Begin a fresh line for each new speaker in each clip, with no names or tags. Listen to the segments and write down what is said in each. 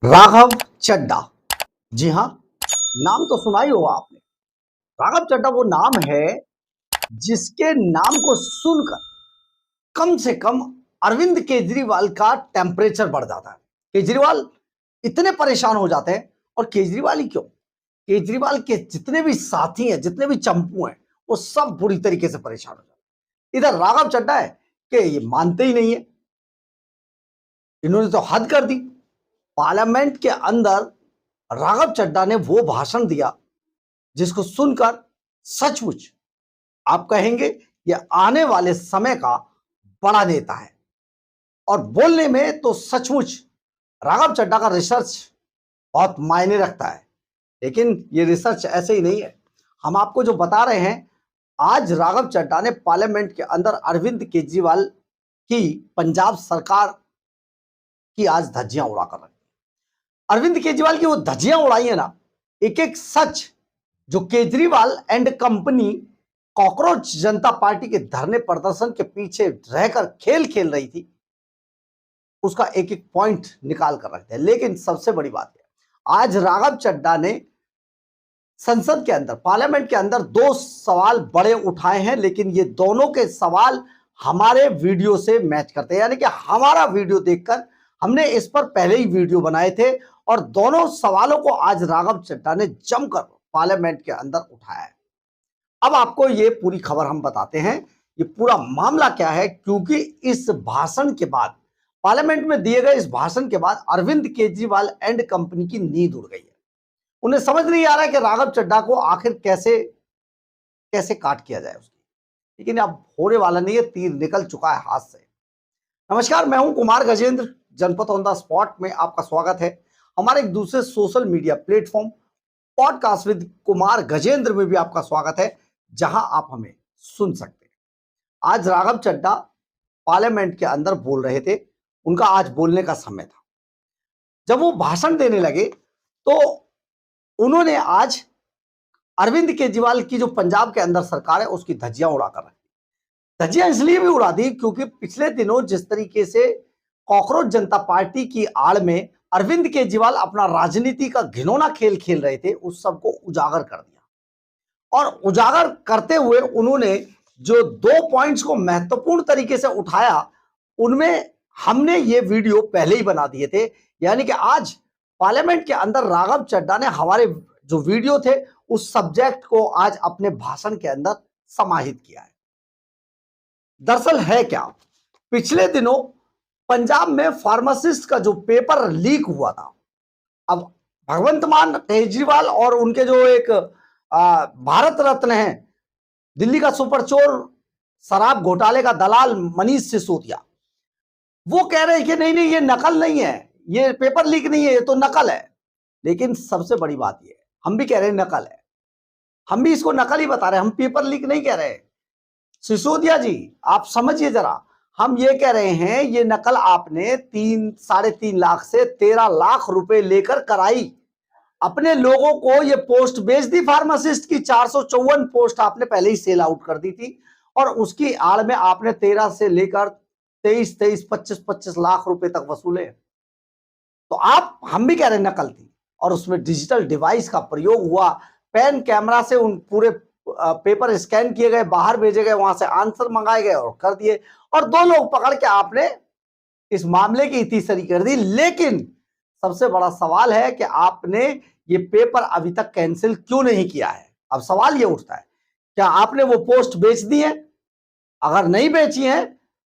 राघव चड्ढा। जी हाँ, नाम तो सुना ही होगा आपने। राघव चड्ढा वो नाम है जिसके नाम को सुनकर कम से कम अरविंद केजरीवाल का टेम्परेचर बढ़ जाता है। केजरीवाल इतने परेशान हो जाते हैं। और केजरीवाल ही क्यों, केजरीवाल के जितने भी साथी हैं, जितने भी चंपू हैं, वो सब बुरी तरीके से परेशान हो जाते हैं। इधर राघव चड्ढा है कि ये मानते ही नहीं है, इन्होंने तो हद कर दी। पार्लियामेंट के अंदर राघव चड्ढा ने वो भाषण दिया जिसको सुनकर सचमुच आप कहेंगे ये आने वाले समय का बड़ा नेता है। और बोलने में तो सचमुच राघव चड्ढा का रिसर्च बहुत मायने रखता है, लेकिन ये रिसर्च ऐसे ही नहीं है। हम आपको जो बता रहे हैं, आज राघव चड्ढा ने पार्लियामेंट के अंदर अरविंद केजरीवाल की पंजाब सरकार की आज धज्जियां उड़ाकर रखी। अरविंद केजरीवाल की वो धज्जियां उड़ाई है ना, एक एक सच जो Kejriwal and company cockroach Janata party के धरने प्रदर्शन के पीछे रहकर खेल खेल रही थी, उसका एक एक पॉइंट निकाल कर रखते हैं। लेकिन सबसे बड़ी बात है, आज राघव चड्ढा ने संसद के अंदर, पार्लियामेंट के अंदर दो सवाल बड़े उठाए हैं, लेकिन ये दोनों के सवाल हमारे वीडियो से मैच करते हैं। यानी कि हमारा वीडियो देखकर हमने इस पर पहले ही वीडियो बनाए थे और दोनों सवालों को आज राघव चड्ढा ने जमकर पार्लियामेंट के अंदर उठाया है। अब आपको ये पूरी खबर हम बताते हैं, ये पूरा मामला क्या है, क्योंकि इस भाषण के बाद, पार्लियामेंट में दिए गए इस भाषण के बाद अरविंद केजरीवाल एंड कंपनी की नींद उड़ गई है। उन्हें समझ नहीं आ रहा है कि राघव चड्ढा को आखिर कैसे कैसे काट किया जाए उसकी। लेकिन अब होने वाला नहीं है, तीर निकल चुका है हाथ से। नमस्कार, मैं हूं कुमार गजेंद्र, जनपद ऑन द स्पॉट में आपका स्वागत है। हमारे एक दूसरे social media platform podcast with Kumar Gajendra में भी आपका स्वागत है, जहां आप हमें सुन सकते हैं। आज राघव चड्ढा पार्लियामेंट के अंदर बोल रहे थे, उनका आज बोलने का समय था। जब वो भाषण देने लगे तो उन्होंने आज अरविंद केजरीवाल की जो पंजाब के अंदर सरकार है उसकी धज्जियां उड़ाकर रखी। धज्जियां इसलिए भी उड़ा दी क्योंकि पिछले दिनों जिस तरीके से कॉकरोच जनता पार्टी की आड़ में अरविंद केजरीवाल अपना राजनीति का घिनौना खेल खेल रहे थे, उस सबको उजागर कर दिया। और उजागर करते हुए उन्होंने जो दो पॉइंट्स को महत्वपूर्ण तरीके से उठाया, उनमें हमने ये वीडियो पहले ही बना दिए थे। यानी कि आज पार्लियामेंट के अंदर राघव चड्ढा ने हमारे जो वीडियो थे उस सब्जेक्ट को आज अपने भाषण के अंदर समाहित किया है। दरअसल है क्या, पिछले दिनों पंजाब में फार्मासिस्ट का जो पेपर लीक हुआ था, अब भगवंत मान केजरीवाल और उनके जो एक भारत रत्न है, दिल्ली का सुपर चोर, शराब घोटाले का दलाल मनीष सिसोदिया, वो कह रहे हैं कि नहीं नहीं ये नकल नहीं है, ये पेपर लीक नहीं है, ये तो नकल है। लेकिन सबसे बड़ी बात ये है, हम भी कह रहे हैं नकल है, हम भी इसको नकल ही बता रहे हैं, हम पेपर लीक नहीं कह रहे। सिसोदिया जी आप समझिए जरा, हम ये कह रहे हैं ये नकल आपने 3-3.5 लाख से 13 लाख रुपए लेकर कराई, अपने लोगों को ये पोस्ट बेच दी। फार्मासिस्ट की 454 पोस्ट आपने पहले ही सेल आउट कर दी थी और उसकी आड़ में आपने 13 से लेकर 23, 25 लाख रुपए तक वसूले। तो आप, हम भी कह रहे हैं नकल थी, और उसमें डिजिटल डिवाइस का प्रयोग हुआ, पेन कैमरा से उन पूरे पेपर स्कैन किए गए, बाहर भेजे गए, वहां से आंसर मंगाए गए और कर दिए, और 2 लोग पकड़ के आपने इस मामले की इतीसरी कर दी। लेकिन सबसे बड़ा सवाल है कि आपने ये पेपर अभी तक कैंसिल क्यों नहीं किया है। अब सवाल ये उठता है, क्या आपने वो पोस्ट बेच दी है? अगर नहीं बेची है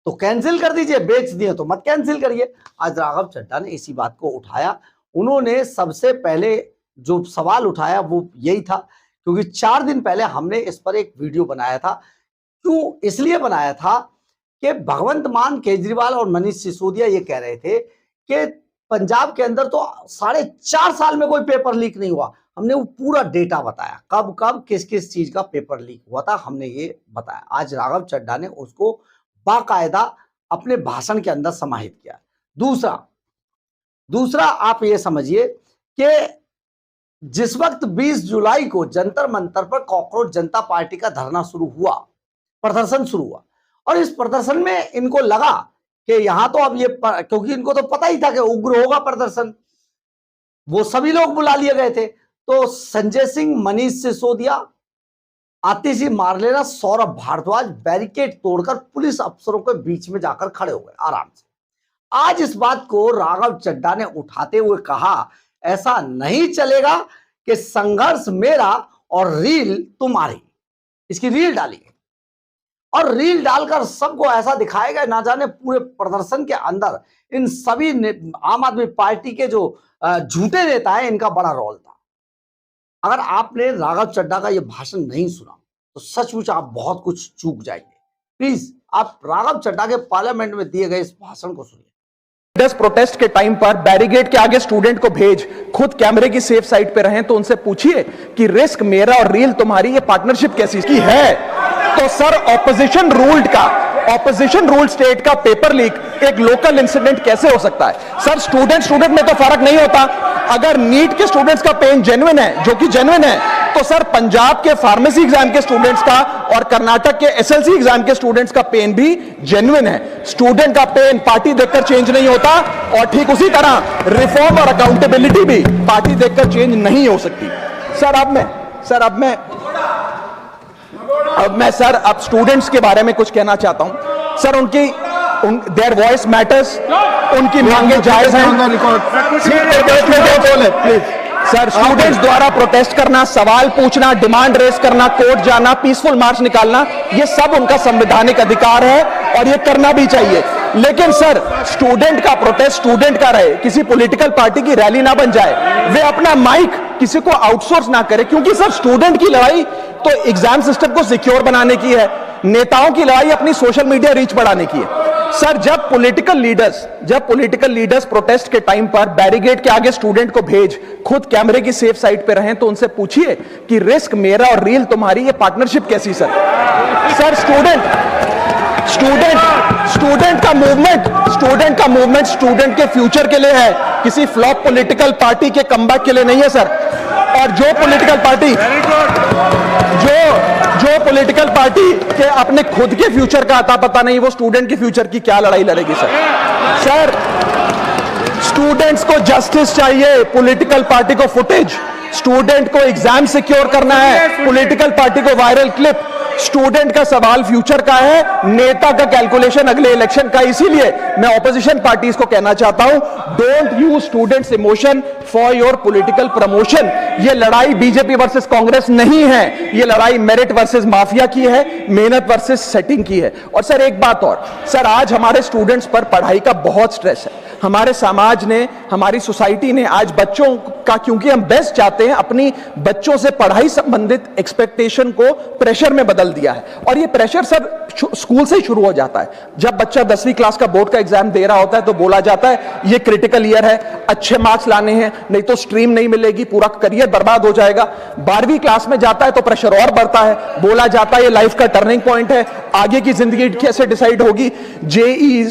तो कैंसिल कर दीजिए, बेच दिए तो मत कैंसिल करिए। आज राघव चड्ढा ने इसी बात को उठाया। उन्होंने सबसे पहले जो सवाल उठाया वो यही था, क्योंकि 4 दिन पहले हमने इस पर एक वीडियो बनाया था। क्यों इसलिए बनाया था कि भगवंत मान केजरीवाल और मनीष सिसोदिया ये कह रहे थे कि पंजाब के अंदर तो 4.5 साल में कोई पेपर लीक नहीं हुआ। हमने वो पूरा डेटा बताया, कब कब किस किस चीज का पेपर लीक हुआ था, हमने ये बताया। आज राघव चड्ढा ने उसको बाकायदा अपने भाषण के अंदर समाहित किया। दूसरा आप ये समझिए कि जिस वक्त 20 जुलाई को जंतर मंतर पर कॉकरोच जनता पार्टी का धरना शुरू हुआ, प्रदर्शन शुरू हुआ, और इस प्रदर्शन में इनको लगा कि यहां तो अब ये क्योंकि इनको तो पता ही था कि उग्र होगा प्रदर्शन, वो सभी लोग बुला लिए गए थे। तो संजय सिंह, मनीष सिसोदिया, आतिशी मारलेना, सौरभ भारद्वाज बैरिकेड तोड़कर पुलिस अफसरों के बीच में जाकर खड़े हो गए आराम से। आज इस बात को राघव चड्ढा ने उठाते हुए कहा, ऐसा नहीं चलेगा कि संघर्ष मेरा और रील तुम्हारी। इसकी रील डाली और रील डालकर सबको ऐसा दिखाएगा, ना जाने पूरे प्रदर्शन के अंदर इन सभी आम आदमी पार्टी के जो झूठे नेता हैं, इनका बड़ा रोल था। अगर आपने राघव चड्ढा का यह भाषण नहीं सुना तो सचमुच आप बहुत कुछ चूक जाएंगे। प्लीज आप राघव चड्ढा के पार्लियामेंट में दिए गए इस भाषण को सुनिए।
10 प्रोटेस्ट के टाइम पर बैरिकेड के आगे स्टूडेंट को भेज, खुद कैमरे की सेफ साइड पे रहें, तो उनसे पूछिए कि रिस्क मेरा और रील तुम्हारी ये पार्टनरशिप कैसी की है। तो सर ऑपोजिशन रूल्ड स्टेट का पेपर लीक एक लोकल इंसिडेंट कैसे हो सकता है? सर स्टूडेंट में तो फर्क नहीं होता। अगर नीट के स्टूडेंट्स का पेन जेन्युइन है, जो कि जेन्युइन है, तो सर पंजाब के फार्मेसी एग्जाम के स्टूडेंट्स का और कर्नाटक के एसएलसी एग्जाम के स्टूडेंट्स का पेन भी जेन्युइन है। स्टूडेंट का पेन पार्टी देखकर चेंज नहीं होता और ठीक उसी तरह रिफॉर्म और अकाउंटेबिलिटी भी पार्टी देखकर चेंज नहीं हो सकती। सर अब स्टूडेंट्स के बारे में कुछ कहना चाहता हूं। सर देयर वॉइस मैटर्स, उनकी मांगे जायज हैं। सर स्टूडेंट्स द्वारा प्रोटेस्ट करना, सवाल पूछना, डिमांड रेस करना, कोर्ट जाना, पीसफुल मार्च निकालना, ये सब उनका संवैधानिक अधिकार है और ये करना भी चाहिए। लेकिन सर स्टूडेंट का प्रोटेस्ट स्टूडेंट का रहे, किसी पॉलिटिकल पार्टी की रैली ना बन जाए। वे अपना माइक किसी को आउटसोर्स ना करे, क्योंकि सर स्टूडेंट की लड़ाई तो एग्जाम सिस्टम को सिक्योर बनाने की है, नेताओं की लड़ाई अपनी सोशल मीडिया रीच बढ़ाने की है। सर जब पॉलिटिकल लीडर्स प्रोटेस्ट के टाइम पर बैरिकेड के आगे स्टूडेंट को भेज, खुद कैमरे की सेफ साइड पे रहें, तो उनसे पूछिए कि रिस्क मेरा और रील तुम्हारी ये पार्टनरशिप कैसी। सर स्टूडेंट का मूवमेंट स्टूडेंट के फ्यूचर के लिए है, किसी फ्लॉप पॉलिटिकल पार्टी के कमबैक के लिए नहीं है सर। और जो पॉलिटिकल पार्टी के अपने खुद के फ्यूचर का अता पता नहीं, वो स्टूडेंट के फ्यूचर की क्या लड़ाई लड़ेगी सर। स्टूडेंट्स को जस्टिस चाहिए, पॉलिटिकल पार्टी को फुटेज। स्टूडेंट को एग्जाम सिक्योर करना है, पॉलिटिकल पार्टी को वायरल क्लिप। स्टूडेंट का सवाल फ्यूचर का है, नेता का कैलकुलेशन अगले इलेक्शन का। इसीलिए मैं ऑपोजिशन पार्टीज को कहना चाहता हूं, don't use students emotion for your political promotion. ये लड़ाई बीजेपी वर्सेस कांग्रेस नहीं है, ये लड़ाई मेरिट वर्सेस माफिया की है, मेहनत वर्सेस सेटिंग की है। और सर एक बात और, सर आज हमारे स्टूडेंट्स पर पढ़ाई का बहुत स्ट्रेस है। हमारे समाज ने, हमारी सोसाइटी ने आज बच्चों का, क्योंकि हम बेस्ट चाहते हैं, अपनी बच्चों से पढ़ाई संबंधित एक्सपेक्टेशन को प्रेशर में बदल दिया है। और ये प्रेशर सर स्कूल से ही शुरू हो जाता है। जब बच्चा 10वीं क्लास का बोर्ड का एग्जाम दे रहा होता है तो बोला जाता है ये क्रिटिकल ईयर है, अच्छे मार्क्स लाने हैं, नहीं तो स्ट्रीम नहीं मिलेगी, पूरा करियर बर्बाद हो जाएगा। 12वीं क्लास में जाता है तो प्रेशर और बढ़ता है, बोला जाता है ये लाइफ का टर्निंग पॉइंट है, आगे की जिंदगी कैसे डिसाइड होगी। जेई,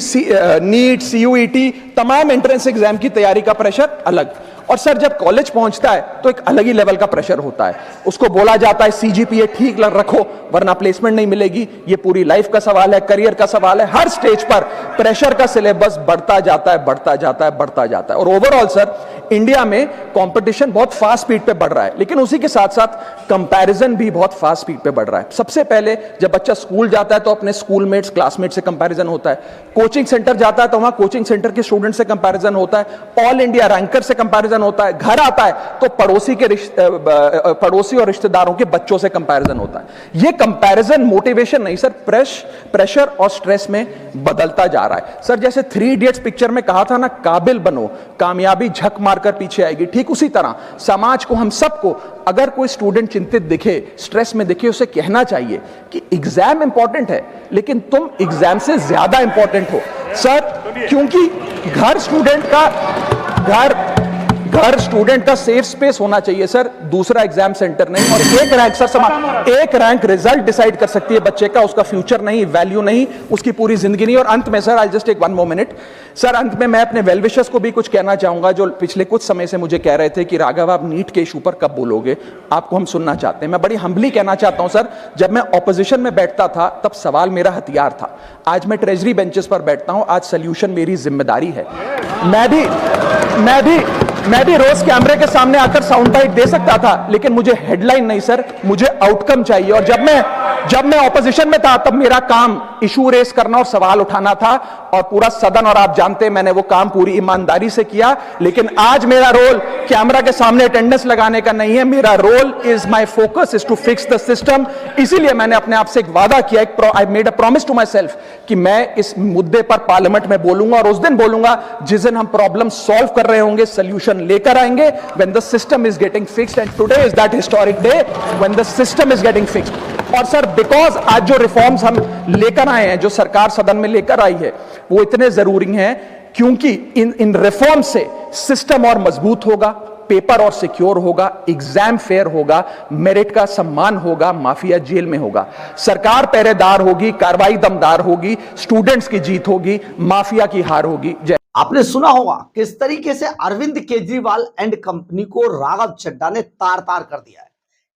नीट, सीयूईटी, तमाम एंट्रेंस एग्जाम की तैयारी का प्रेशर अलग। और सर जब कॉलेज पहुंचता है तो एक अलग ही लेवल का प्रेशर होता है। उसको बोला जाता है सीजीपीए ठीक रखो वरना प्लेसमेंट नहीं मिलेगी। ये पूरी लाइफ का सवाल है, करियर का सवाल है। हर स्टेज पर प्रेशर का सिलेबस बढ़ता जाता है। और ओवरऑल सर इंडिया में कंपटीशन बहुत फास्ट स्पीड पे बढ़ रहा है, लेकिन उसी के साथ साथ कंपैरिजन भी बहुत फास्ट स्पीड पे बढ़ रहा है। सबसे पहले जब बच्चा स्कूल जाता है तो अपने स्कूलमेट्स, क्लासमेट से कंपैरिजन होता है। कोचिंग सेंटर जाता है तो वहां कोचिंग सेंटर के स्टूडेंट से कंपैरिजन होता है। ऑल इंडिया रैंकर से कंपैरिजन होता है। घर आता है तो पड़ोसी और रिश्तेदारों के बच्चों से कंपैरिजन होता है। ये कंपैरिजन मोटिवेशन नहीं सर, प्रेशर और स्ट्रेस में बदलता जा रहा है। सर जैसे 3 इडियट्स पिक्चर में कहा था ना, काबिल बनो, कामयाबी झक मारकर पीछे आएगी, ठीक उसी तरह समाज को, हम सबको, अगर कोई स्टूडेंट चिंतित दिखे, स्ट्रेस में दिखे, उसे कहना चाहिए कि एग्जाम इंपॉर्टेंट है लेकिन तुम एग्जाम से ज्यादा इंपॉर्टेंट हो सर। क्योंकि घर स्टूडेंट का सेफ स्पेस होना चाहिए सर, दूसरा एग्जाम सेंटर नहीं। और एक रैंक रिजल्ट डिसाइड कर सकती है बच्चे का, उसका फ्यूचर नहीं, वैल्यू नहीं, उसकी पूरी जिंदगी नहीं। और अंत में sir, I just take 1 more minute sir, अंत में मैं अपने वेल विशर्स को भी कुछ कहना चाहूंगा, जो पिछले कुछ समय से मुझे कह रहे थे कि राघव आप नीट के इशू पर कब बोलोगे, आपको हम सुनना चाहते हैं। मैं बड़ी हम्बली कहना चाहता हूं सर, जब मैं ऑपोजिशन में बैठता था तब सवाल मेरा हथियार था, आज मैं ट्रेजरी बेंचेस पर बैठता हूं, आज सोल्यूशन मेरी जिम्मेदारी है। मैं भी मैं भी रोज कैमरे के सामने आकर साउंड बाइट दे सकता था, लेकिन मुझे हेडलाइन नहीं सर, मुझे आउटकम चाहिए। और जब मैं ऑपोजिशन में था तब मेरा काम इशू रेस करना और सवाल उठाना था, और पूरा सदन, और आप जानते हैं मैंने वो काम पूरी ईमानदारी से किया। लेकिन आज मेरा रोल कैमरा के सामने अटेंडेंस लगाने का नहीं है, मेरा role is my focus is to fix the system. इसीलिए मैंने अपने आप से एक वादा किया, I made a promise to myself कि मैं इस मुद्दे पर पार्लियामेंट में बोलूंगा, और उस दिन बोलूंगा जिस दिन हम प्रॉब्लम सॉल्व कर रहे होंगे, सोल्यूशन लेकर आएंगे, when the system is getting fixed. And today is that historic day when the system is getting fixed. और सर, बिकॉज आज जो रिफॉर्म्स हम लेकर आए हैं, जो सरकार सदन में लेकर आई है, वो इतने जरूरी हैं क्योंकि इन रिफॉर्म से सिस्टम और मजबूत होगा, पेपर और सिक्योर होगा, एग्जाम फेयर होगा, मेरिट का सम्मान होगा, माफिया जेल में होगा, सरकार पहरेदार होगी, कार्रवाई दमदार होगी, स्टूडेंट्स की जीत होगी, माफिया की हार होगी। जय।
आपने सुना होगा किस तरीके से अरविंद केजरीवाल एंड कंपनी को राघव चड्ढा ने तार तार कर दिया है।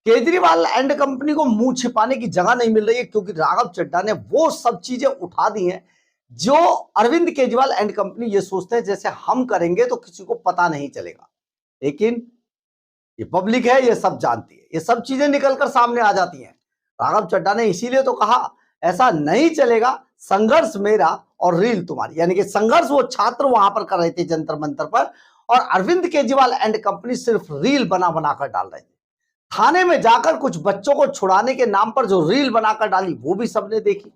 केजरीवाल एंड कंपनी को मुंह छिपाने की जगह नहीं मिल रही है, क्योंकि राघव चड्ढा ने वो सब चीजें उठा दी हैं जो अरविंद केजरीवाल एंड कंपनी ये सोचते हैं जैसे हम करेंगे तो किसी को पता नहीं चलेगा। लेकिन ये पब्लिक है, ये सब जानती है, ये सब चीजें निकलकर सामने आ जाती हैं। राघव चड्ढा ने इसीलिए तो कहा ऐसा नहीं चलेगा, संघर्ष मेरा और रील तुम्हारी। यानी कि संघर्ष वो छात्र वहां पर कर रहे थे जंतर मंतर पर, और अरविंद केजरीवाल एंड कंपनी सिर्फ रील बना बनाकर डाल रहे थे। थाने में जाकर कुछ बच्चों को छुड़ाने के नाम पर जो रील बनाकर डाली वो भी सबने देखी।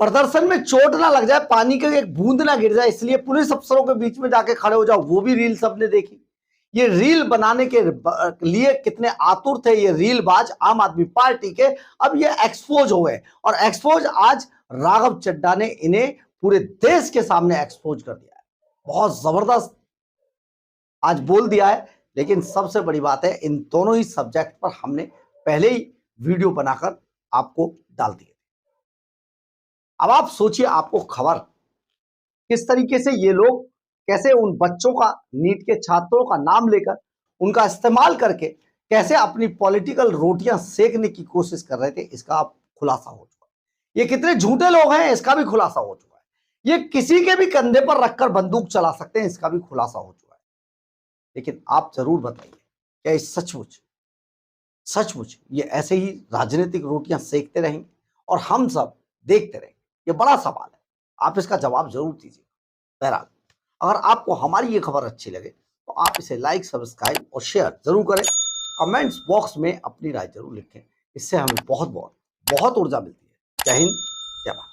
प्रदर्शन में चोट ना लग जाए, पानी की एक बूंद ना गिर जाए, इसलिए पुलिस अफसरों के बीच में जाके खड़े हो जाओ, वो भी रील सबने देखी। ये रील बनाने के लिए कितने आतुर थे ये रीलबाज आम आदमी पार्टी के, अब ये एक्सपोज हो गए। और एक्सपोज आज राघव चड्ढा ने इन्हें पूरे देश के सामने एक्सपोज कर दिया है। बहुत जबरदस्त आज बोल दिया है। लेकिन सबसे बड़ी बात है, इन दोनों ही सब्जेक्ट पर हमने पहले ही वीडियो बनाकर आपको डाल दिए। अब आप सोचिए, आपको खबर किस तरीके से ये लोग कैसे उन बच्चों का, नीट के छात्रों का नाम लेकर उनका इस्तेमाल करके कैसे अपनी पॉलिटिकल रोटियां सेकने की कोशिश कर रहे थे, इसका अब खुलासा हो चुका है। ये कितने झूठे लोग हैं, इसका भी खुलासा हो चुका है। ये किसी के भी कंधे पर रखकर बंदूक चला सकते हैं, इसका भी खुलासा हो चुका है। लेकिन आप जरूर बताइए, क्या सचमुच ये ऐसे ही राजनीतिक रोटियां सेकते रहेंगे और हम सब देखते रहेंगे? ये बड़ा सवाल है, आप इसका जवाब जरूर दीजिए। बहरहाल, अगर आपको हमारी ये खबर अच्छी लगे तो आप इसे लाइक, सब्सक्राइब और शेयर जरूर करें। कमेंट्स बॉक्स में अपनी राय जरूर लिखें, इससे हमें बहुत ऊर्जा मिलती है। जय हिंद, जय भारत।